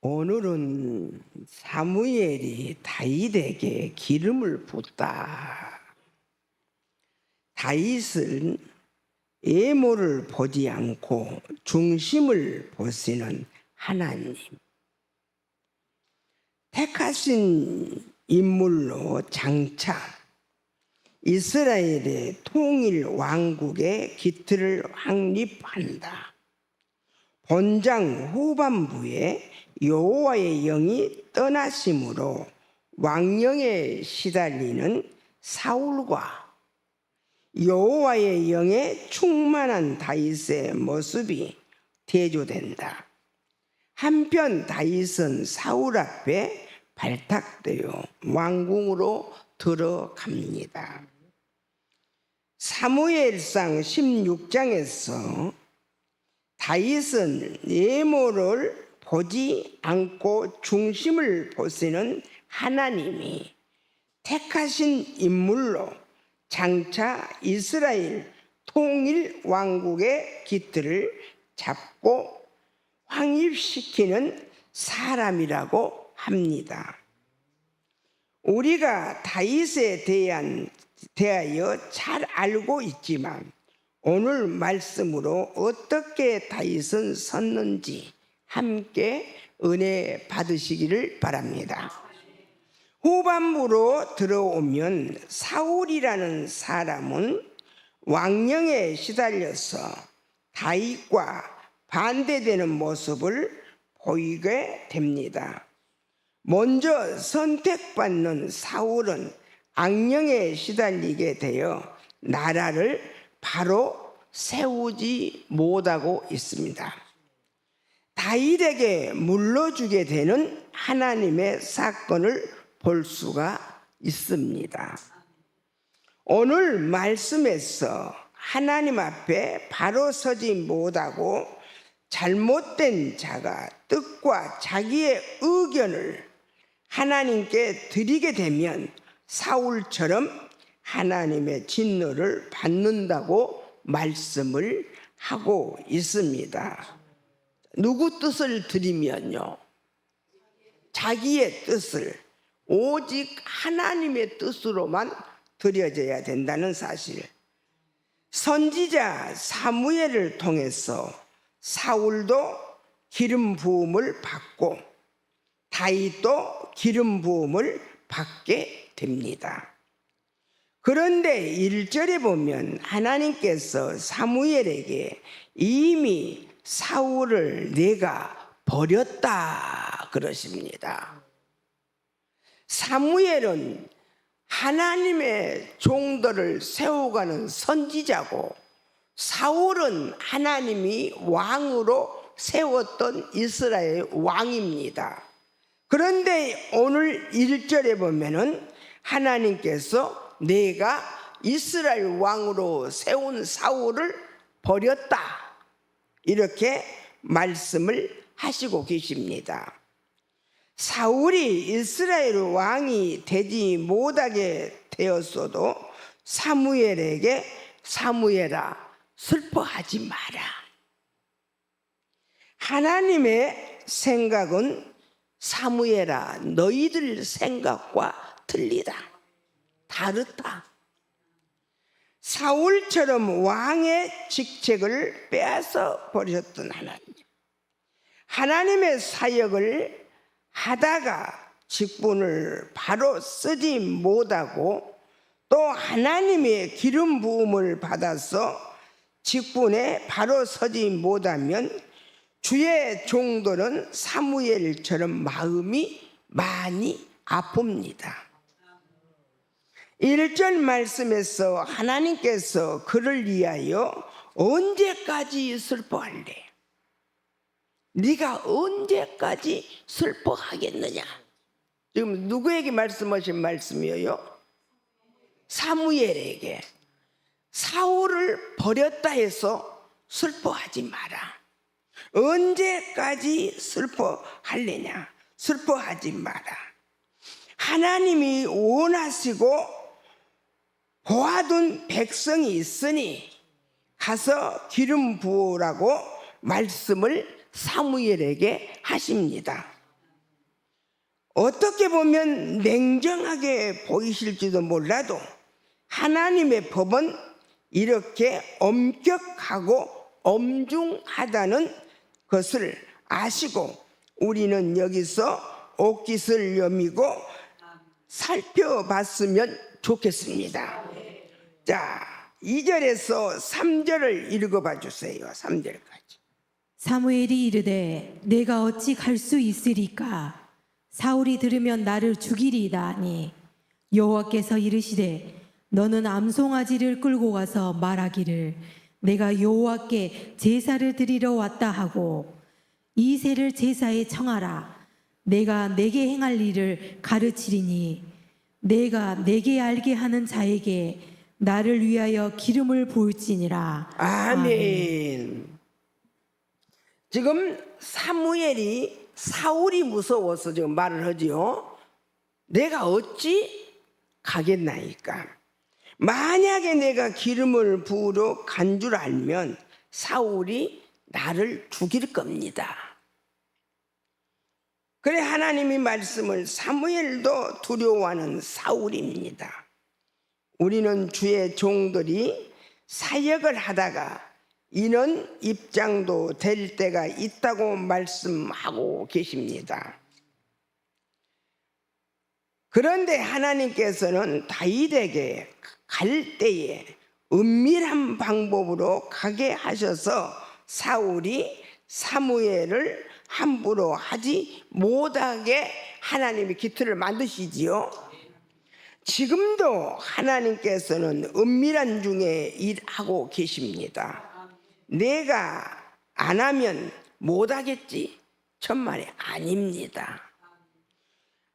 오늘은 사무엘이 다윗에게 기름을 붓다. 다윗은 외모를 보지 않고 중심을 보시는 하나님, 택하신 인물로 장차 이스라엘의 통일 왕국의 기틀을 확립한다. 본장 후반부에 여호와의 영이 떠나심으로 왕령에 시달리는 사울과 여호와의 영에 충만한 다윗의 모습이 대조된다. 한편 다윗은 사울 앞에 발탁되어 왕궁으로 들어갑니다. 사무엘상 16장에서 다윗은 외모를 보지 않고 중심을 보시는 하나님이 택하신 인물로 장차 이스라엘 통일 왕국의 기틀을 잡고 확립시키는 사람이라고 합니다. 우리가 다윗에 대하여 잘 알고 있지만 오늘 말씀으로 어떻게 다윗은 섰는지 함께 은혜 받으시기를 바랍니다. 후반부로 들어오면 사울이라는 사람은 왕령에 시달려서 다윗과 반대되는 모습을 보이게 됩니다. 먼저 선택받는 사울은 악령에 시달리게 되어 나라를 바로 세우지 못하고 있습니다. 다윗에게 물러주게 되는 하나님의 사건을 볼 수가 있습니다. 오늘 말씀에서 하나님 앞에 바로 서지 못하고 잘못된 자가 뜻과 자기의 의견을 하나님께 드리게 되면 사울처럼 하나님의 진노를 받는다고 말씀을 하고 있습니다. 누구 뜻을 드리면요, 자기의 뜻을 오직 하나님의 뜻으로만 드려져야 된다는 사실. 선지자 사무엘을 통해서 사울도 기름 부음을 받고 다윗도 기름 부음을 받게 됩니다. 그런데 1절에 보면 하나님께서 사무엘에게 이미 사울을 내가 버렸다 그러십니다. 사무엘은 하나님의 종들을 세워가는 선지자고 사울은 하나님이 왕으로 세웠던 이스라엘 왕입니다. 그런데 오늘 1절에 보면은 하나님께서 내가 이스라엘 왕으로 세운 사울을 버렸다 이렇게 말씀을 하시고 계십니다. 사울이 이스라엘 왕이 되지 못하게 되었어도 사무엘에게 사무엘아 슬퍼하지 마라. 하나님의 생각은 사무엘아 너희들 생각과 틀리다. 다르다. 사울처럼 왕의 직책을 빼앗아 버렸던 하나님. 하나님의 사역을 하다가 직분을 바로 쓰지 못하고 또 하나님의 기름 부음을 받아서 직분에 바로 서지 못하면 주의 종들은 사무엘처럼 마음이 많이 아픕니다. 1절 말씀에서 하나님께서 그를 위하여 언제까지 슬퍼할래? 네가 언제까지 슬퍼하겠느냐? 지금 누구에게 말씀하신 말씀이에요? 사무엘에게. 사울을 버렸다 해서 슬퍼하지 마라. 언제까지 슬퍼할래냐? 슬퍼하지 마라. 하나님이 원하시고 보아둔 백성이 있으니 가서 기름 부으라고 말씀을 사무엘에게 하십니다. 어떻게 보면 냉정하게 보이실지도 몰라도 하나님의 법은 이렇게 엄격하고 엄중하다는 것을 아시고 우리는 여기서 옷깃을 여미고 살펴봤으면 좋겠습니다. 자, 2절에서 3절을 읽어봐 주세요. 3절까지. 사무엘이 이르되 내가 어찌 갈 수 있으리까? 사울이 들으면 나를 죽이리이다 하니 여호와께서 이르시되 너는 암송아지를 끌고 가서 말하기를 내가 여호와께 제사를 드리러 왔다 하고 이새를 제사에 청하라. 내가 내게 행할 일을 가르치리니 내가 내게 알게 하는 자에게 나를 위하여 기름을 부을지니라. 아멘. 지금 사무엘이 사울이 무서워서 지금 말을 하지요. 내가 어찌 가겠나이까? 만약에 내가 기름을 부으러 간 줄 알면 사울이 나를 죽일 겁니다. 그래 하나님이 말씀을 사무엘도 두려워하는 사울입니다. 우리는 주의 종들이 사역을 하다가 이런 입장도 될 때가 있다고 말씀하고 계십니다. 그런데 하나님께서는 다윗에게 갈 때에 은밀한 방법으로 가게 하셔서 사울이 사무엘을 함부로 하지 못하게 하나님이 기틀을 만드시지요. 지금도 하나님께서는 은밀한 중에 일하고 계십니다. 내가 안 하면 못하겠지? 천만에 아닙니다.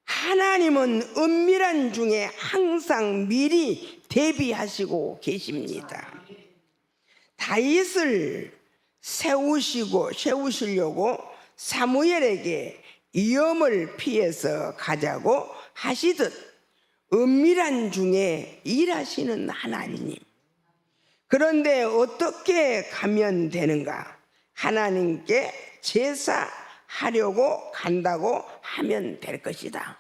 하나님은 은밀한 중에 항상 미리 대비하시고 계십니다. 다윗을 세우시려고 사무엘에게 위험을 피해서 가자고 하시듯 은밀한 중에 일하시는 하나님. 그런데 어떻게 가면 되는가? 하나님께 제사하려고 간다고 하면 될 것이다.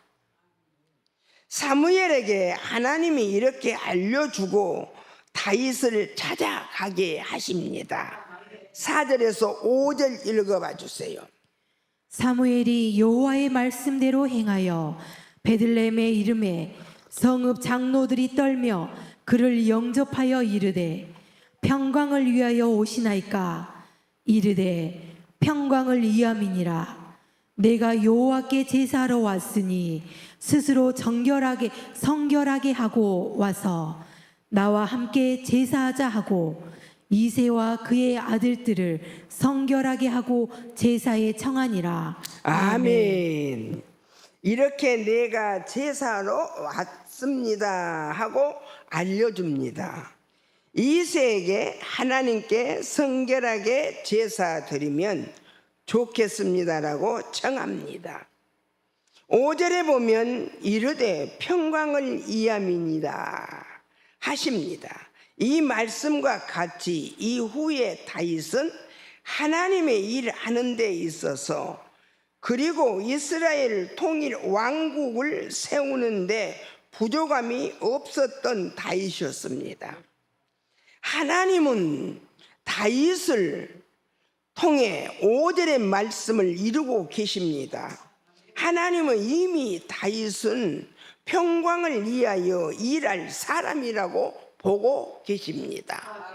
사무엘에게 하나님이 이렇게 알려주고 다윗을 찾아가게 하십니다. 4절에서 5절 읽어봐 주세요. 사무엘이 여호와의 말씀대로 행하여 베들레헴에 이름에 성읍 장로들이 떨며 그를 영접하여 이르되 평강을 위하여 오시나이까? 이르되 평강을 위함이니라. 내가 여호와께 제사하러 왔으니 스스로 성결하게 하고 와서 나와 함께 제사하자 하고 이새와 그의 아들들을 성결하게 하고 제사에 청하니라. 아멘. 이렇게 내가 제사로 왔습니다 하고 알려줍니다. 이새에게 하나님께 성결하게 제사 드리면 좋겠습니다라고 청합니다. 5절에 보면 이르되 평강을 이함이니라 하십니다. 이 말씀과 같이 이후에 다윗은 하나님의 일을 하는 데 있어서 그리고 이스라엘 통일 왕국을 세우는데 부족함이 없었던 다윗이었습니다. 하나님은 다윗을 통해 5절의 말씀을 이루고 계십니다. 하나님은 이미 다윗은 평강을 위하여 일할 사람이라고 보고 계십니다.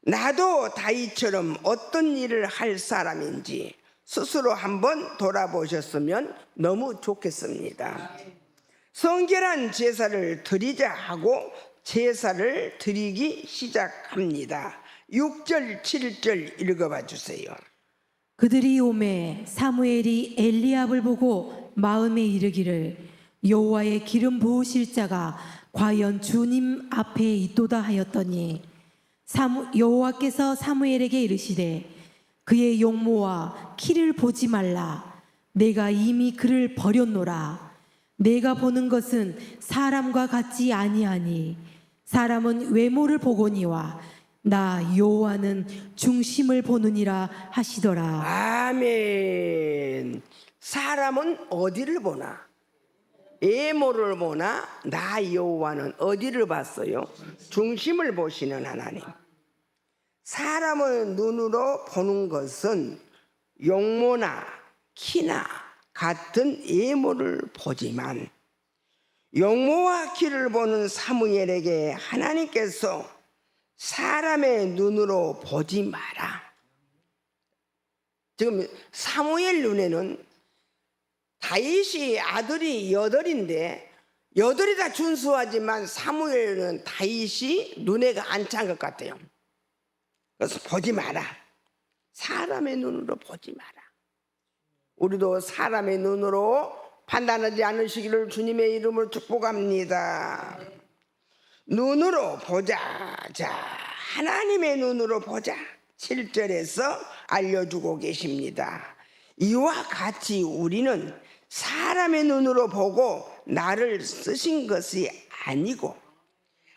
나도 다윗처럼 어떤 일을 할 사람인지 스스로 한번 돌아보셨으면 너무 좋겠습니다. 성결한 제사를 드리자 하고 제사를 드리기 시작합니다. 6절 7절 읽어봐 주세요. 그들이 오매 사무엘이 엘리압을 보고 마음에 이르기를 여호와의 기름 부으실 자가 과연 주님 앞에 있도다 하였더니 여호와께서 사무엘에게 이르시되 그의 용모와 키를 보지 말라. 내가 이미 그를 버렸노라. 내가 보는 것은 사람과 같지 아니하니 사람은 외모를 보거니와 나 여호와는 중심을 보느니라 하시더라. 아멘. 그러면 사람은 어디를 보나? 외모를 보나? 나 여호와는 어디를 봤어요? 중심을 보시는 하나님. 사람을 눈으로 보는 것은 용모나 키나 같은 외모를 보지만 용모와 키를 보는 사무엘에게 하나님께서 사람의 눈으로 보지 마라. 지금 사무엘 눈에는 다윗이 아들이 8인데 8이 다 준수하지만 사무엘은 다윗이 눈에가 안 찬 것 같아요. 그래서 보지 마라. 사람의 눈으로 보지 마라. 우리도 사람의 눈으로 판단하지 않으시기를 주님의 이름으로 축복합니다. 눈으로 보자. 자, 하나님의 눈으로 보자. 7절에서 알려주고 계십니다. 이와 같이 우리는 사람의 눈으로 보고 나를 쓰신 것이 아니고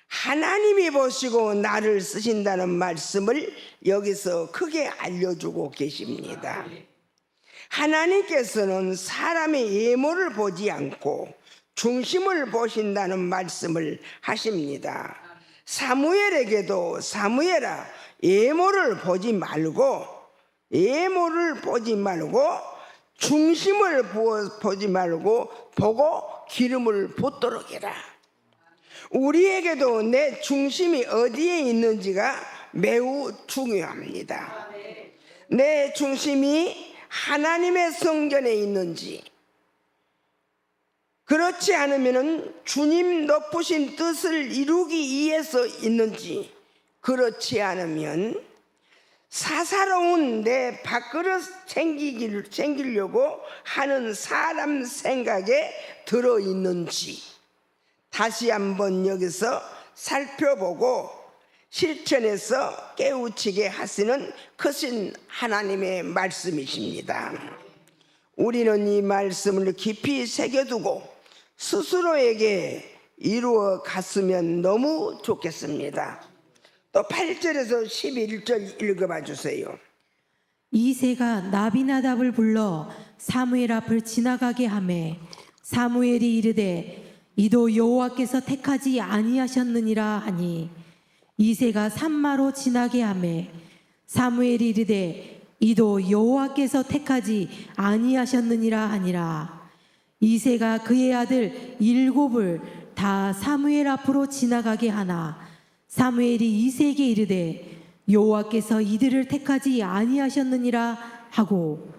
하나님이 보시고 나를 쓰신다는 말씀을 여기서 크게 알려주고 계십니다. 하나님께서는 사람의 외모를 보지 않고 중심을 보신다는 말씀을 하십니다. 사무엘에게도 사무엘아 외모를 보지 말고 중심을 보지 말고 보고 기름을 붓도록 해라. 우리에게도 내 중심이 어디에 있는지가 매우 중요합니다. 내 중심이 하나님의 성전에 있는지, 그렇지 않으면 주님 높으신 뜻을 이루기 위해서 있는지, 그렇지 않으면 사사로운 내 밥그릇 챙기려고 하는 사람 생각에 들어있는지 다시 한번 여기서 살펴보고 실천해서 깨우치게 하시는 크신 하나님의 말씀이십니다. 우리는 이 말씀을 깊이 새겨두고 스스로에게 이루어 갔으면 너무 좋겠습니다. 또 8절에서 11절 읽어봐 주세요. 이새가 나비나답을 불러 사무엘 앞을 지나가게 하매 사무엘이 이르되 이도 여호와께서 택하지 아니하셨느니라 하니 이새가 산마로 지나게 하매 사무엘이 이르되 이도 여호와께서 택하지 아니하셨느니라 하니라. 이새가 그의 아들 7을 다 사무엘 앞으로 지나가게 하나 사무엘이 이새에게 이르되 여호와께서 이들을 택하지 아니하셨느니라 하고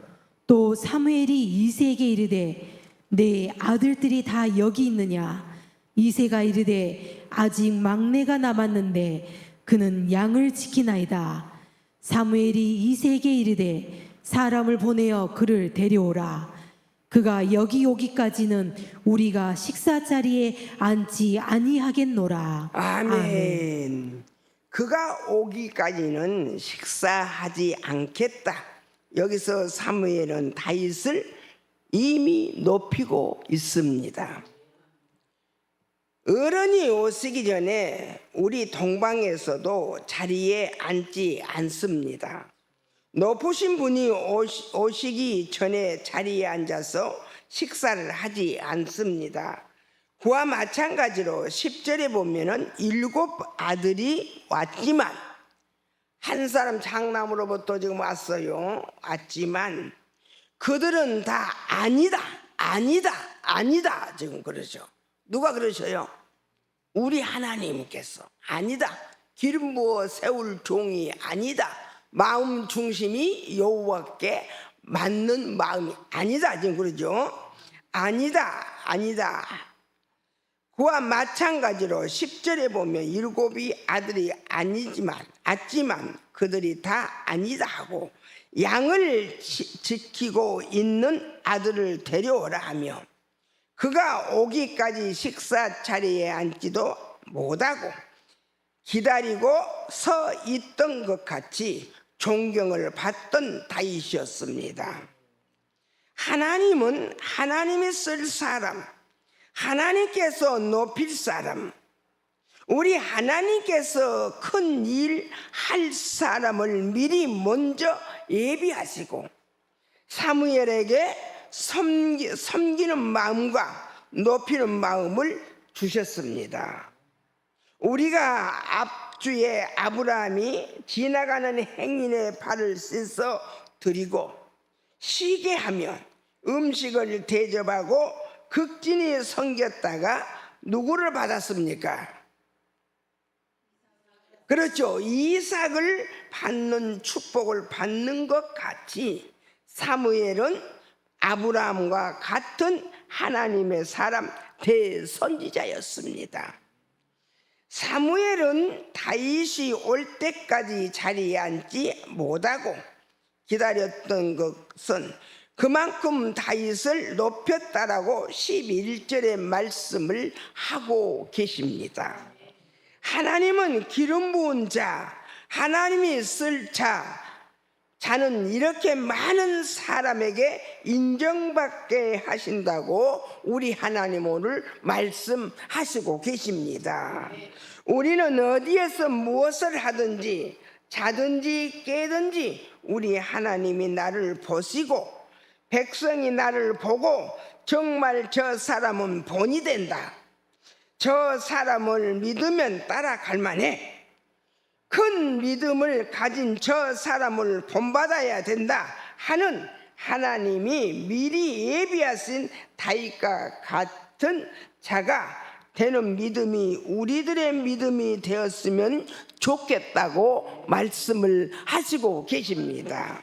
또 사무엘이 이새에게 이르되 내 아들들이 다 여기 있느냐. 이새가 이르되 아직 막내가 남았는데 그는 양을 지키나이다. 사무엘이 이새에게 이르되 사람을 보내어 그를 데려오라. 그가 여기 오기까지는 우리가 식사 자리에 앉지 아니하겠노라. 아멘. 그가 오기까지는 식사하지 않겠다. 여기서 사무엘은 다윗을 이미 높이고 있습니다. 어른이 오시기 전에 우리 동방에서도 자리에 앉지 않습니다. 높으신 분이 오시기 전에 자리에 앉아서 식사를 하지 않습니다. 그와 마찬가지로 10절에 보면은 7 아들이 왔지만 한 사람 장남으로부터 지금 왔지만 그들은 다 아니다 지금 그러죠. 누가 그러셔요? 우리 하나님께서 아니다. 기름 부어 세울 종이 아니다. 마음 중심이 여호와께 맞는 마음이 아니다 지금 그러죠. 아니다. 그와 마찬가지로 10절에 보면 7이 아들이 왔지만 그들이 다 아니다 하고 양을 지키고 있는 아들을 데려오라 하며 그가 오기까지 식사 자리에 앉지도 못하고 기다리고 서 있던 것 같이 존경을 받던 다윗이었습니다. 하나님은 하나님이 쓸 사람, 하나님께서 높일 사람, 우리 하나님께서 큰 일 할 사람을 미리 먼저 예비하시고 사무엘에게 섬기는 마음과 높이는 마음을 주셨습니다. 우리가 앞주에 아브라함이 지나가는 행인의 발을 씻어 드리고 쉬게 하면 음식을 대접하고 극진히 섬겼다가 누구를 받았습니까? 그렇죠. 이삭을 받는 축복을 받는 것 같이 사무엘은 아브라함과 같은 하나님의 사람 대선지자였습니다. 사무엘은 다윗이 올 때까지 자리에 앉지 못하고 기다렸던 것은 그만큼 다윗을 높였다라고 11절의 말씀을 하고 계십니다. 하나님은 기름 부은 자, 하나님이 쓸 자는 이렇게 많은 사람에게 인정받게 하신다고 우리 하나님 오늘 말씀하시고 계십니다. 우리는 어디에서 무엇을 하든지 자든지 깨든지 우리 하나님이 나를 보시고 백성이 나를 보고 정말 저 사람은 본이 된다, 저 사람을 믿으면 따라갈 만해, 큰 믿음을 가진 저 사람을 본받아야 된다 하는 하나님이 미리 예비하신 다윗과 같은 자가 되는 믿음이 우리들의 믿음이 되었으면 좋겠다고 말씀을 하시고 계십니다.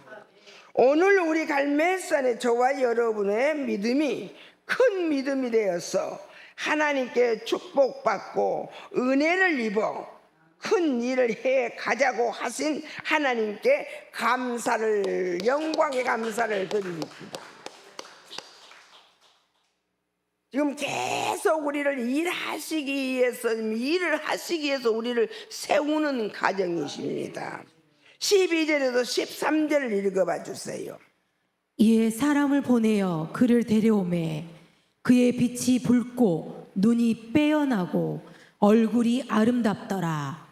오늘 우리 갈매산의 저와 여러분의 믿음이 큰 믿음이 되어서 하나님께 축복받고 은혜를 입어 큰 일을 해 가자고 하신 하나님께 감사를, 영광의 감사를 드립니다. 지금 계속 우리를 일을 하시기 위해서 우리를 세우는 가정이십니다. 12절에서 13절을 읽어봐 주세요. 이에 사람을 보내어 그를 데려오매 그의 빛이 붉고 눈이 빼어나고 얼굴이 아름답더라.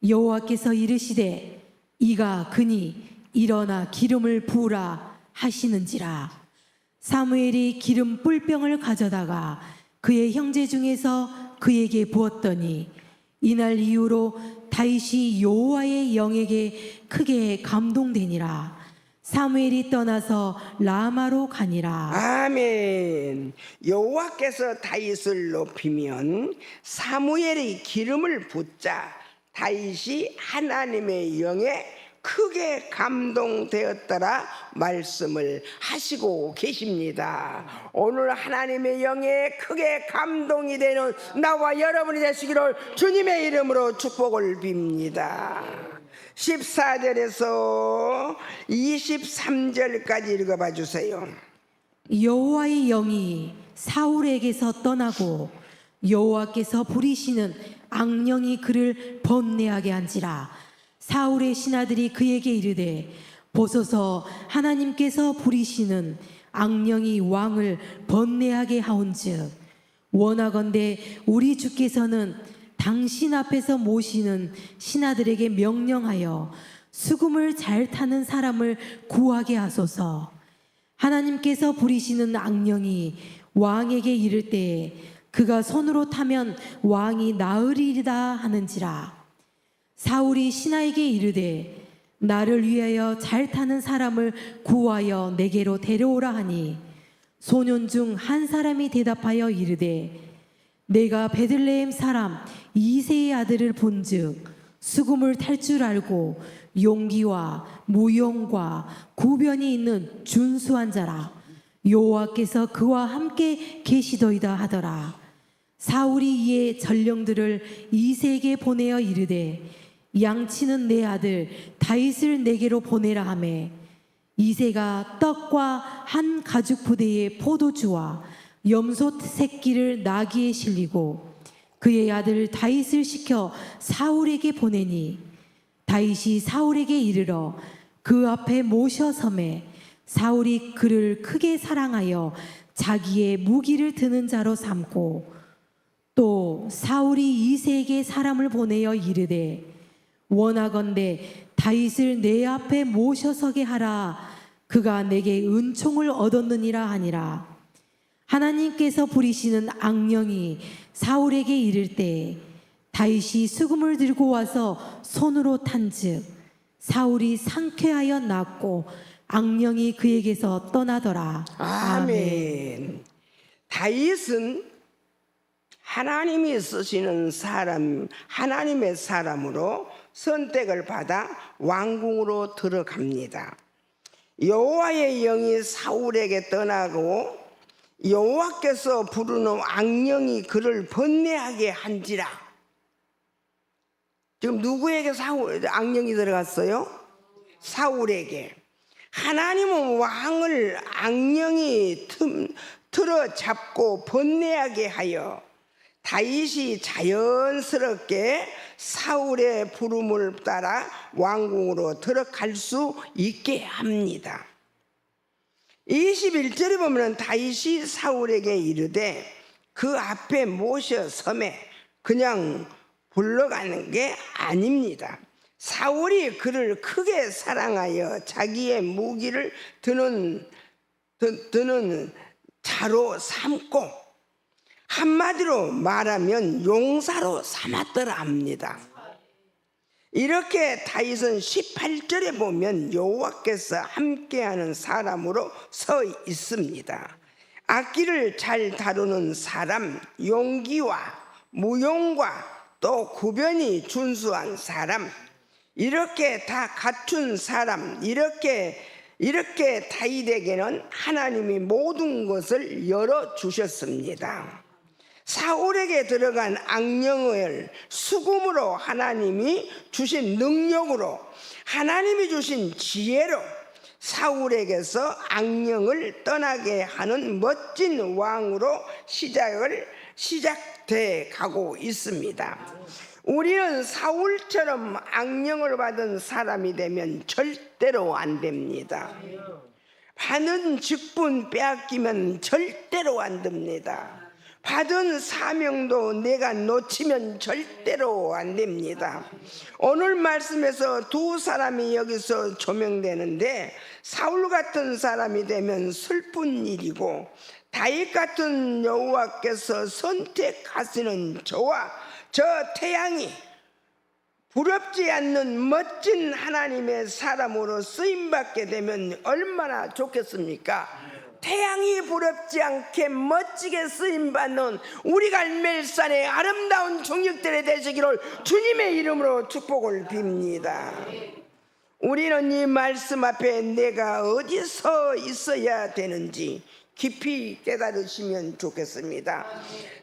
여호와께서 이르시되 이가 그니 일어나 기름을 부으라 하시는지라. 사무엘이 기름 뿔병을 가져다가 그의 형제 중에서 그에게 부었더니 이날 이후로 다윗이 여호와의 영에게 크게 감동되니라. 사무엘이 떠나서 라마로 가니라. 아멘. 여호와께서 다윗을 높이면 사무엘이 기름을 붓자 다윗이 하나님의 영에 크게 감동되었더라 말씀을 하시고 계십니다. 오늘 하나님의 영에 크게 감동이 되는 나와 여러분이 되시기를 주님의 이름으로 축복을 빕니다. 14절에서 23절까지 읽어봐 주세요. 여호와의 영이 사울에게서 떠나고 여호와께서 부리시는 악령이 그를 번뇌하게 한지라. 사울의 신하들이 그에게 이르되 보소서, 하나님께서 부리시는 악령이 왕을 번뇌하게 하온즉 원하건대 우리 주께서는 당신 앞에서 모시는 신하들에게 명령하여 수금을 잘 타는 사람을 구하게 하소서. 하나님께서 부리시는 악령이 왕에게 이를 때에 그가 손으로 타면 왕이 나으리이다 하는지라. 사울이 신하에게 이르되 나를 위하여 잘 타는 사람을 구하여 내게로 데려오라 하니 소년 중 한 사람이 대답하여 이르되 내가 베들레헴 사람 이새의 아들을 본즉 수금을 탈 줄 알고 용기와 무용과 구변이 있는 준수한 자라. 여호와께서 그와 함께 계시더이다 하더라. 사울이 이에 전령들을 이새에게 보내어 이르되 양치는 내 아들 다윗을 내게로 보내라 하매 이새가 떡과 한 가죽 부대의 포도주와 염소 새끼를 나귀에 실리고 그의 아들 다윗을 시켜 사울에게 보내니 다윗이 사울에게 이르러 그 앞에 모셔 서매 사울이 그를 크게 사랑하여 자기의 무기를 드는 자로 삼고 또 사울이 이새에게 사람을 보내어 이르되 원하건대 다윗을 내 앞에 모셔서게 하라. 그가 내게 은총을 얻었느니라 하니라. 하나님께서 부리시는 악령이 사울에게 이를 때 다윗이 수금을 들고 와서 손으로 탄즉 사울이 상쾌하여 낫고 악령이 그에게서 떠나더라. 아멘. 다윗은 하나님이 쓰시는 사람, 하나님의 사람으로 선택을 받아 왕궁으로 들어갑니다. 여호와의 영이 사울에게 떠나고 여호와께서 부르는 악령이 그를 번뇌하게 한지라. 지금 누구에게 악령이 들어갔어요? 사울에게. 하나님은 왕을 악령이 틀어잡고 번뇌하게 하여 다윗이 자연스럽게 사울의 부름을 따라 왕궁으로 들어갈 수 있게 합니다. 21절에 보면 다윗이 사울에게 이르되 그 앞에 모셔 섬에 그냥 불러가는 게 아닙니다. 사울이 그를 크게 사랑하여 자기의 무기를 드는 자로 삼고 한마디로 말하면 용사로 삼았더라 합니다. 이렇게 다윗은 18절에 보면 여호와께서 함께하는 사람으로 서 있습니다. 악기를 잘 다루는 사람, 용기와 무용과 또 구변이 준수한 사람, 이렇게 다 갖춘 사람, 이렇게 다윗에게는 하나님이 모든 것을 열어주셨습니다. 사울에게 들어간 악령을 수금으로 하나님이 주신 능력으로, 하나님이 주신 지혜로 사울에게서 악령을 떠나게 하는 멋진 왕으로 시작돼 가고 있습니다. 우리는 사울처럼 악령을 받은 사람이 되면 절대로 안 됩니다. 받은 직분 빼앗기면 절대로 안 됩니다. 받은 사명도 내가 놓치면 절대로 안 됩니다. 오늘 말씀에서 두 사람이 여기서 조명되는데 사울 같은 사람이 되면 슬픈 일이고 다윗 같은 여호와께서 선택하시는 저와 저 태양이 부럽지 않는 멋진 하나님의 사람으로 쓰임받게 되면 얼마나 좋겠습니까? 태양이 부럽지 않게 멋지게 쓰임받는 우리 갈멜산의 아름다운 종육들이 되시기를 주님의 이름으로 축복을 빕니다. 우리는 이 말씀 앞에 내가 어디서 있어야 되는지 깊이 깨달으시면 좋겠습니다.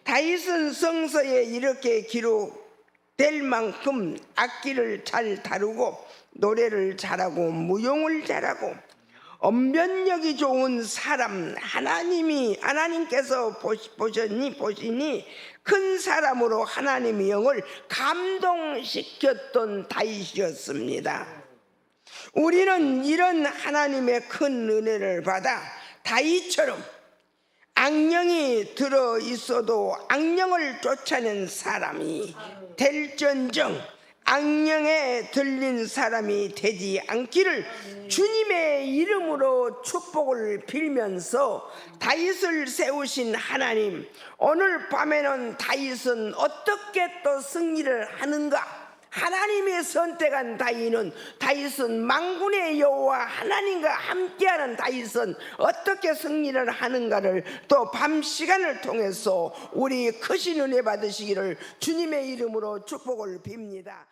다윗은 성서에 이렇게 기록될 만큼 악기를 잘 다루고 노래를 잘하고 무용을 잘하고 언변력이 좋은 사람, 하나님께서 보시니 큰 사람으로 하나님의 영을 감동시켰던 다윗이었습니다. 우리는 이런 하나님의 큰 은혜를 받아 다윗처럼 악령이 들어 있어도 악령을 쫓아낸 사람이 될전정 악령에 들린 사람이 되지 않기를 주님의 이름으로 축복을 빌면서 다윗을 세우신 하나님, 오늘 밤에는 다윗은 어떻게 또 승리를 하는가? 하나님이 선택한 다윗은 만군의 여호와 하나님과 함께하는 다윗은 어떻게 승리를 하는가를 또 밤 시간을 통해서 우리 크신 은혜 받으시기를 주님의 이름으로 축복을 빕니다.